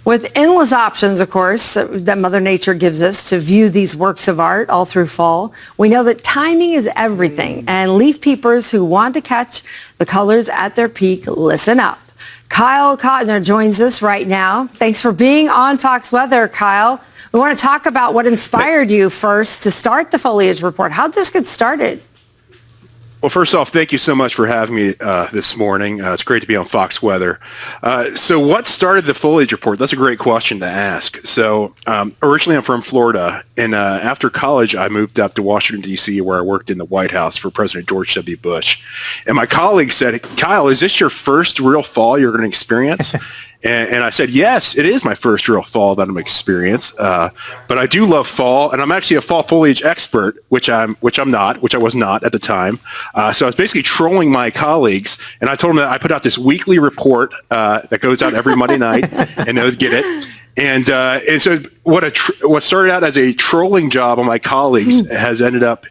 With endless options, of course, that Mother Nature gives us to view these works of art all through fall, we know that timing is everything. And leaf peepers who want to catch the colors at their peak, listen up. Kyle Cotner joins us right now. Thanks for being on Fox Weather, Kyle. We want to talk about what inspired you first to start the Foliage Report. How'd this get started? Well, first off, thank you so much for having me this morning. It's great to be on Fox Weather. So what started the Foliage Report? That's a great question to ask. So originally I'm from Florida, and after college I moved up to Washington, D.C., where I worked in the White House for President George W. Bush. And my colleague said, Kyle, is this your first real fall you're going to experience? And I said, yes, it is my first real fall that I'm experiencing. But I do love fall, and I'm actually a fall foliage expert, which I was not at the time. So I was basically trolling my colleagues, and I told them that I put out this weekly report that goes out every Monday night, and they would get it. And so what started out as a trolling job on my colleagues has ended up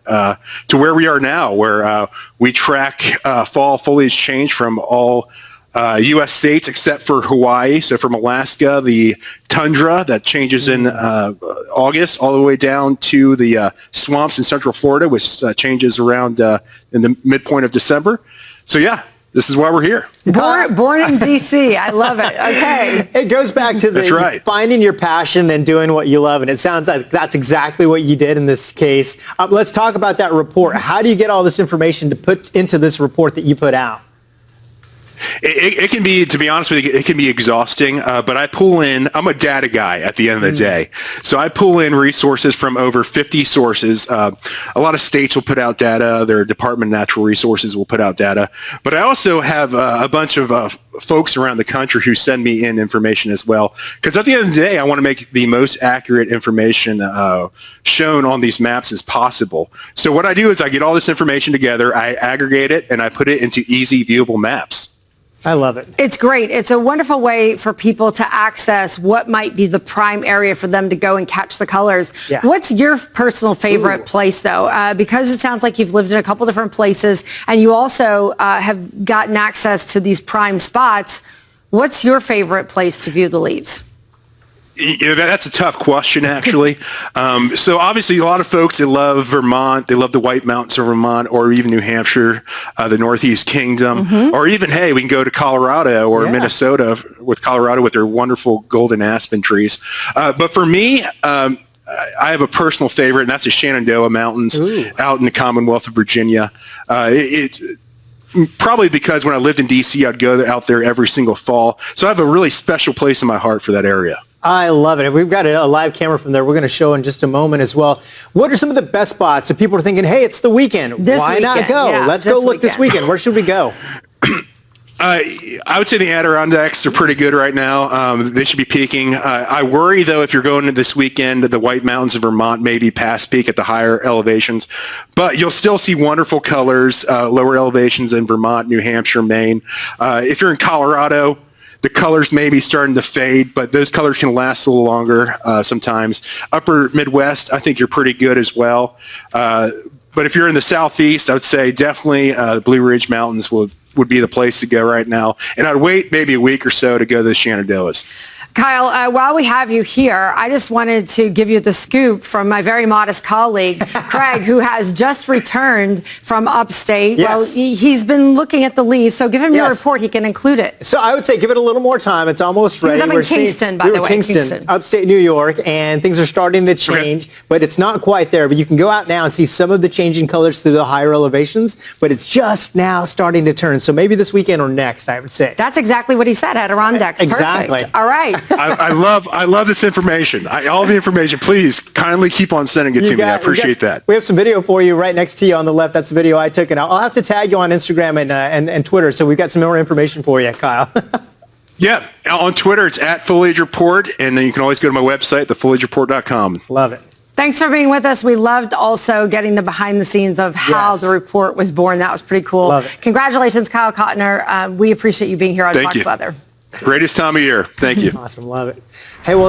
to where we are now, where we track fall foliage change from all U.S. states except for Hawaii. So from Alaska, the tundra that changes in August all the way down to the swamps in Central Florida, which changes around in the midpoint of December. So yeah, this is why we're here. Born in D.C. I love it. Okay. It goes back to finding your passion and doing what you love, and it sounds like that's exactly what you did in this case. Let's talk about that report. How do you get all this information to put into this report that you put out? It can be, to be honest with you, it can be exhausting, but I pull in, I'm a data guy at the end of the day. So I pull in resources from over 50 sources. A lot of states will put out data. Their Department of Natural Resources will put out data. But I also have a bunch of folks around the country who send me in information as well. Because at the end of the day, I want to make the most accurate information shown on these maps as possible. So what I do is I get all this information together, I aggregate it, and I put it into easy viewable maps. I love it. It's great. It's a wonderful way for people to access what might be the prime area for them to go and catch the colors. Yeah. What's your personal favorite place, though? Because it sounds like you've lived in a couple different places, and you also have gotten access to these prime spots. What's your favorite place to view the leaves? That's a tough question, actually. So obviously a lot of folks, they love Vermont, they love the White Mountains of Vermont, or even New Hampshire, the Northeast Kingdom, or even, hey, we can go to Colorado or Minnesota with Colorado with their wonderful golden aspen trees. But for me, I have a personal favorite, and that's the Shenandoah Mountains out in the Commonwealth of Virginia. Probably because when I lived in D.C., I'd go out there every single fall. So I have a really special place in my heart for that area. I love it. We've got a live camera from there we're going to show in just a moment as well. What are some of the best spots if people are thinking, hey, it's the weekend. Why not go? Yeah, Let's go look this weekend. Where should we go? I would say the Adirondacks are pretty good right now. They should be peaking. I worry, though, if you're going to this weekend, the White Mountains of Vermont may be past peak at the higher elevations. But you'll still see wonderful colors, lower elevations in Vermont, New Hampshire, Maine. If you're in Colorado, the colors may be starting to fade, but those colors can last a little longer sometimes. Upper Midwest, I think you're pretty good as well. But if you're in the Southeast, I would say definitely Blue Ridge Mountains would be the place to go right now. And I'd wait maybe a week or so to go to the Shenandoahs. Kyle, while we have you here, I just wanted to give you the scoop from my very modest colleague, Craig, who has just returned from upstate. Yes. Well, he's been looking at the leaves, so give him your report. He can include it. So I would say give it a little more time. It's almost ready. He was up in Kingston, by the way. Kingston, upstate New York, and things are starting to change, but it's not quite there. But you can go out now and see some of the changing colors through the higher elevations, but it's just now starting to turn. So maybe this weekend or next, I would say. That's exactly what he said, Adirondacks. Exactly. Perfect. All right. I love this information. All the information. Please kindly keep on sending it to me. I appreciate that. We have some video for you right next to you on the left. That's the video I took, and I'll have to tag you on Instagram and Twitter. So we've got some more information for you, Kyle. Yeah, on Twitter it's @Foliage Report, and then you can always go to my website, thefoliagereport.com. Love it. Thanks for being with us. We loved also getting the behind the scenes of how the report was born. That was pretty cool. Love it. Congratulations, Kyle Cotner. We appreciate you being here on Fox Weather. Greatest time of year. Thank you. Awesome. Love it. Hey, well.